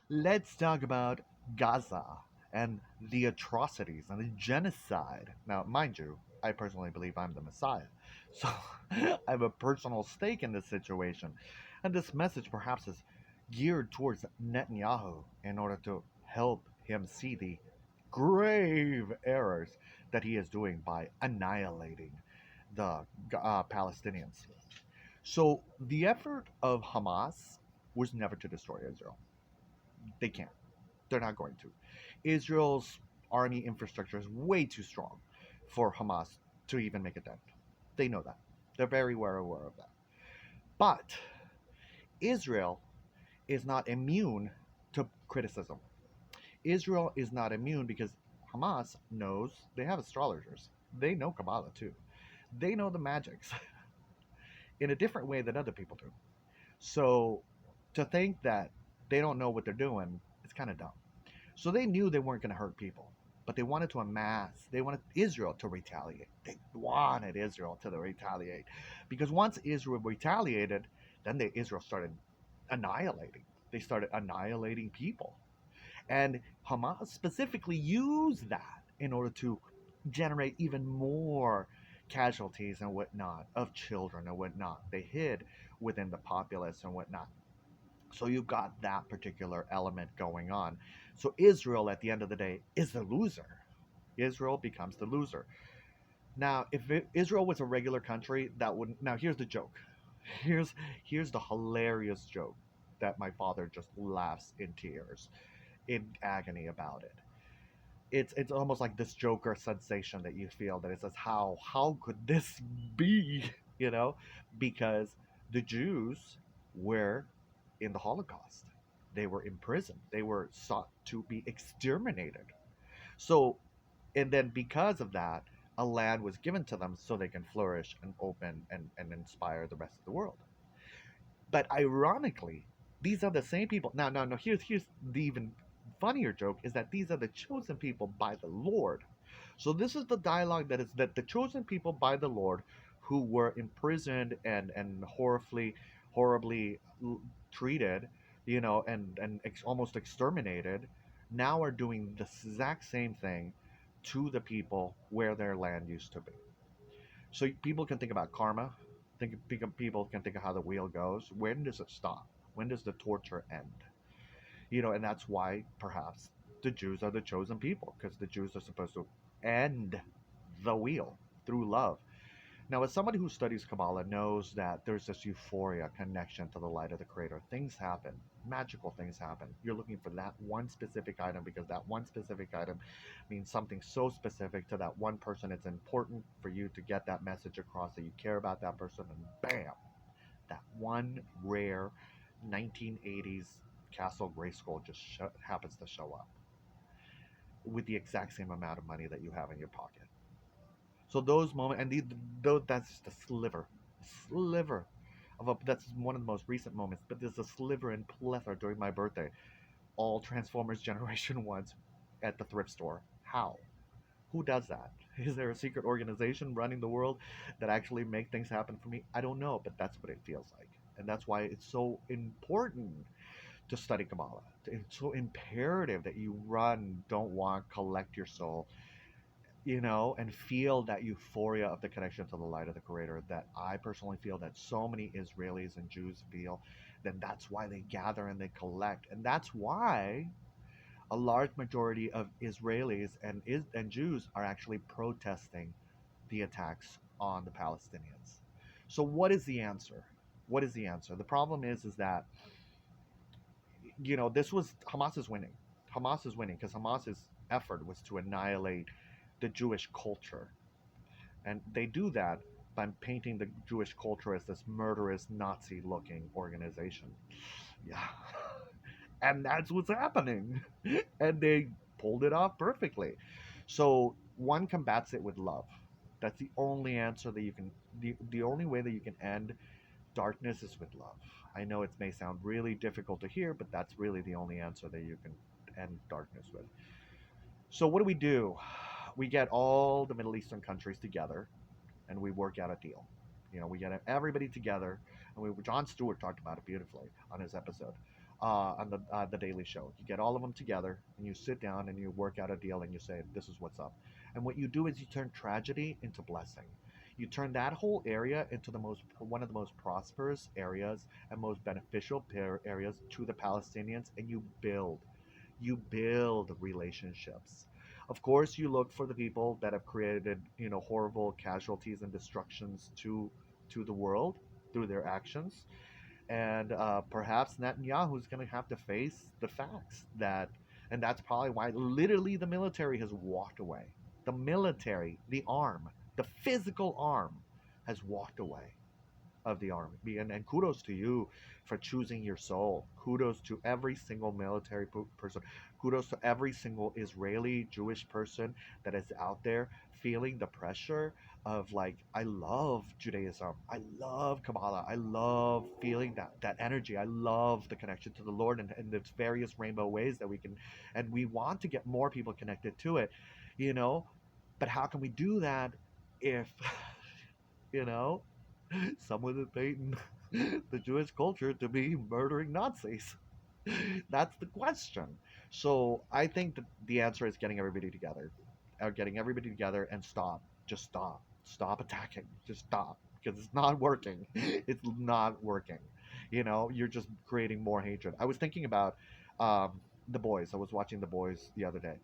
Let's talk about Gaza and the atrocities and the genocide. Now, mind you, I personally believe I'm the Messiah. So I have a personal stake in this situation. And this message perhaps is geared towards Netanyahu in order to help him see the grave errors that he is doing by annihilating the Palestinians. So the effort of Hamas was never to destroy Israel. They can't. They're not going to. Israel's army infrastructure is way too strong for Hamas to even make a dent. They know that. They're very well aware of that. But Israel is not immune to criticism. Israel is not immune because Hamas knows they have astrologers. They know Kabbalah too. They know the magics in a different way than other people do. So to think that they don't know what they're doing is kind of dumb. So they knew they weren't going to hurt people, but they wanted to amass. They wanted Israel to retaliate. They wanted Israel to retaliate, because once Israel retaliated, then Israel started annihilating. They started annihilating people, and Hamas specifically used that in order to generate even more casualties and whatnot of children and whatnot. They hid within the populace and whatnot. So you've got that particular element going on. So Israel, at the end of the day, is the loser. Israel becomes the loser. Now, if Israel was a regular country, that wouldn't. Now, here's the joke. Here's here's the hilarious joke that my father just laughs in tears, in agony about it. It's almost like this Joker sensation that you feel that it says how could this be, you know, because the Jews were in the Holocaust. They were imprisoned. They were sought to be exterminated. So, and then because of that, a land was given to them so they can flourish and open and inspire the rest of the world. But ironically, these are the same people. Now, no, no. Here's the even funnier joke is that these are the chosen people by the Lord. So this is the dialogue that is that the chosen people by the Lord, who were imprisoned and horribly treated, you know, and almost exterminated, now are doing the exact same thing to the people where their land used to be. So people can think about karma. People can think of how the wheel goes. When does it stop? When does the torture end? You know, and that's why perhaps the Jews are the chosen people, because the Jews are supposed to end the wheel through love. Now, as somebody who studies Kabbalah knows that there's this euphoria connection to the light of the Creator. Things happen, magical things happen. You're looking for that one specific item because that one specific item means something so specific to that one person. It's important for you to get that message across that you care about that person, and bam, that one rare 1980s Castle Grayskull just happens to show up with the exact same amount of money that you have in your pocket. So those moments, and those, that's just a sliver of a. That's one of the most recent moments. But there's a sliver and plethora during my birthday. All Transformers Generation ones at the thrift store. How? Who does that? Is there a secret organization running the world that actually make things happen for me? I don't know, but that's what it feels like, and that's why it's so important to study Kabbalah. It's so imperative that you run, don't walk, collect your soul, you know, and feel that euphoria of the connection to the light of the Creator that I personally feel that so many Israelis and Jews feel. Then that's why they gather and they collect, and that's why a large majority of Israelis and Jews are actually protesting the attacks on the Palestinians. So what is the answer? What is the answer? The problem is that, you know, this was Hamas is winning. Hamas is winning because Hamas's effort was to annihilate the Jewish culture. And they do that by painting the Jewish culture as this murderous Nazi looking organization. Yeah. And that's what's happening. And they pulled it off perfectly. So one combats it with love. That's the only answer that you can, the only way that you can end darkness is with love. I know it may sound really difficult to hear, but that's really the only answer that you can end darkness with. So what do? We get all the Middle Eastern countries together and we work out a deal. You know, we get everybody together, and John Stewart talked about it beautifully on his episode. on the Daily Show. You get all of them together and you sit down and you work out a deal and you say, "This is what's up." And what you do is you turn tragedy into blessing. You turn that whole area into the most one of the most prosperous areas and most beneficial areas to the Palestinians, and you build relationships. Of course, you look for the people that have created, horrible casualties and destructions to the world through their actions, and perhaps Netanyahu is going to have to face the facts and that's probably why literally the military has walked away. The military, the arm, the physical arm, has walked away of the army. And kudos to you for choosing your soul. Kudos to every single military person. Kudos to every single Israeli Jewish person that is out there feeling the pressure of, like, I love Judaism. I love Kabbalah. I love feeling that energy. I love the connection to the Lord and its various rainbow ways that we can, and we want to get more people connected to it, you know. But how can we do that if you know someone is painting the Jewish culture to be murdering Nazis? That's the question. So I think that the answer is getting everybody together and stop. Just stop attacking. Just stop because it's not working. It's not working. You're just creating more hatred. I was thinking about the boys. I was watching the boys the other day.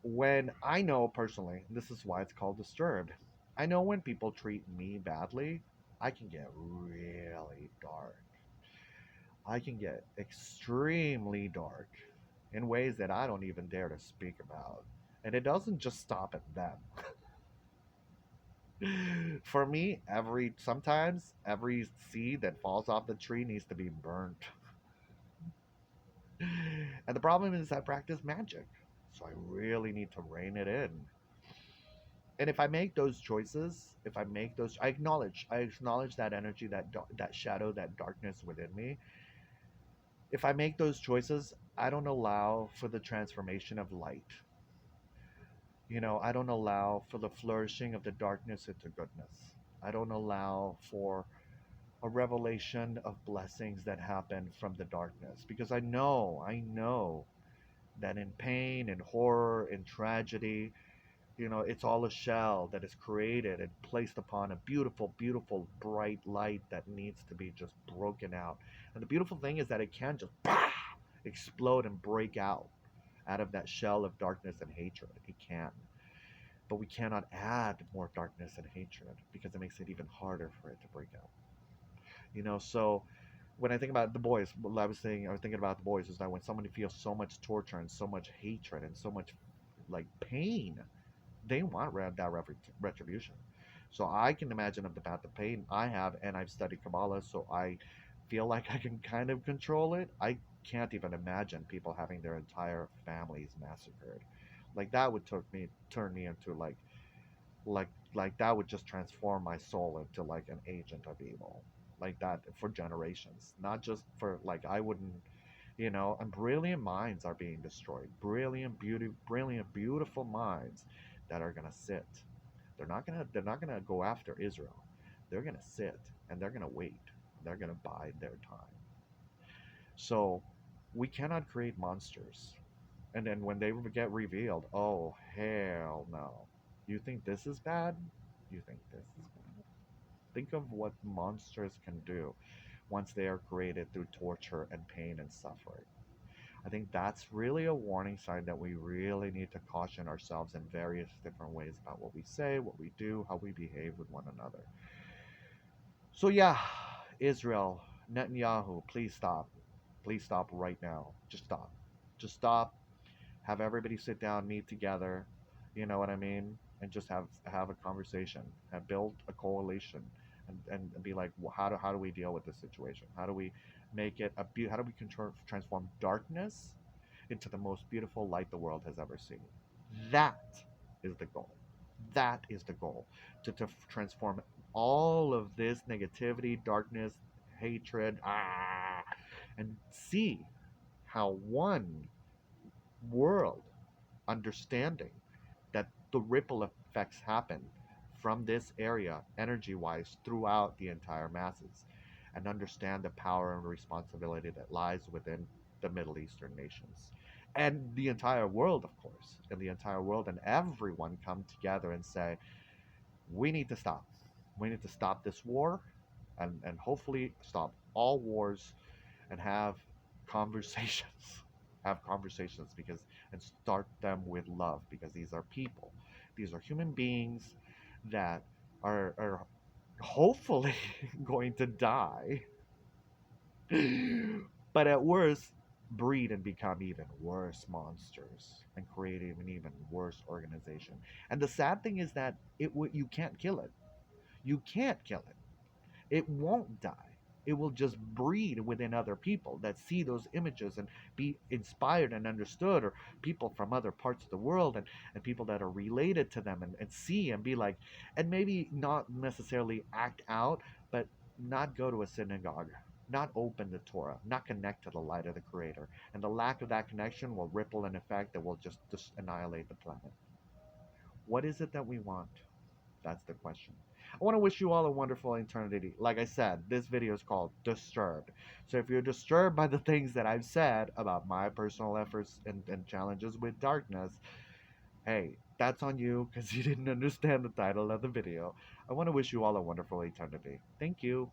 When I know personally, this is why it's called disturbed. I know when people treat me badly, I can get really dark. I can get extremely dark in ways that I don't even dare to speak about. And it doesn't just stop at them. For me, sometimes every seed that falls off the tree needs to be burnt. And the problem is I practice magic. So I really need to rein it in. And if I make those choices, if I make those, I acknowledge that energy, that shadow, that darkness within me. If I make those choices, I don't allow for the transformation of light. I don't allow for the flourishing of the darkness into goodness. I don't allow for a revelation of blessings that happen from the darkness, because I know that in pain, in horror, in tragedy, it's all a shell that is created and placed upon a beautiful, beautiful, bright light that needs to be just broken out. And the beautiful thing is that it can just explode and break out of that shell of darkness and hatred. It can. But we cannot add more darkness and hatred because it makes it even harder for it to break out. So when I think about the boys, what I was thinking about the boys is that when somebody feels so much torture and so much hatred and so much like pain, they want that retribution. So I can imagine about the pain I have, and I've studied Kabbalah, so I feel like I can kind of control it. I can't even imagine people having their entire families massacred. Like that would turn me into like like that would just transform my soul into like an agent of evil, like that for generations, not just for like I wouldn't, and brilliant minds are being destroyed, brilliant beautiful minds that are going to sit. They're not going to go after Israel. They're going to sit and they're going to wait. They're going to bide their time. So we cannot create monsters, and then when they get revealed, oh hell no. You think this is bad? You think this is bad? Think of what monsters can do once they are created through torture and pain and suffering. I think that's really a warning sign that we really need to caution ourselves in various different ways about what we say, what we do, how we behave with one another. So, yeah, Israel, Netanyahu, please stop. Please stop right now. Just stop. Just stop. Have everybody sit down, meet together, you know what I mean, and just have a conversation, have build a coalition, and be like, well, how do we deal with this situation? How do we make it how do we transform darkness into the most beautiful light the world has ever seen? That is the goal. That is the goal, to transform all of this negativity, darkness, hatred, and see how one world understanding that the ripple effects happen from this area energy wise throughout the entire masses, and understand the power and responsibility that lies within the Middle Eastern nations and the entire world, of course, and the entire world and everyone come together and say, we need to stop. We need to stop this war and hopefully stop all wars and have conversations. Have conversations because and start them with love because these are people. These are human beings that are hopefully going to die, but at worst breed and become even worse monsters and create an even worse organization. And the sad thing is that you can't kill it. You can't kill it. It won't die. It will just breed within other people that see those images and be inspired and understood, or people from other parts of the world and people that are related to them and see and be like, and maybe not necessarily act out, but not go to a synagogue, not open the Torah, not connect to the light of the Creator. And the lack of that connection will ripple an effect that will just annihilate the planet. What is it that we want? That's the question. I want to wish you all a wonderful eternity. Like I said, this video is called Disturbed. So if you're disturbed by the things that I've said about my personal efforts and challenges with darkness, hey, that's on you because you didn't understand the title of the video. I want to wish you all a wonderful eternity. Thank you.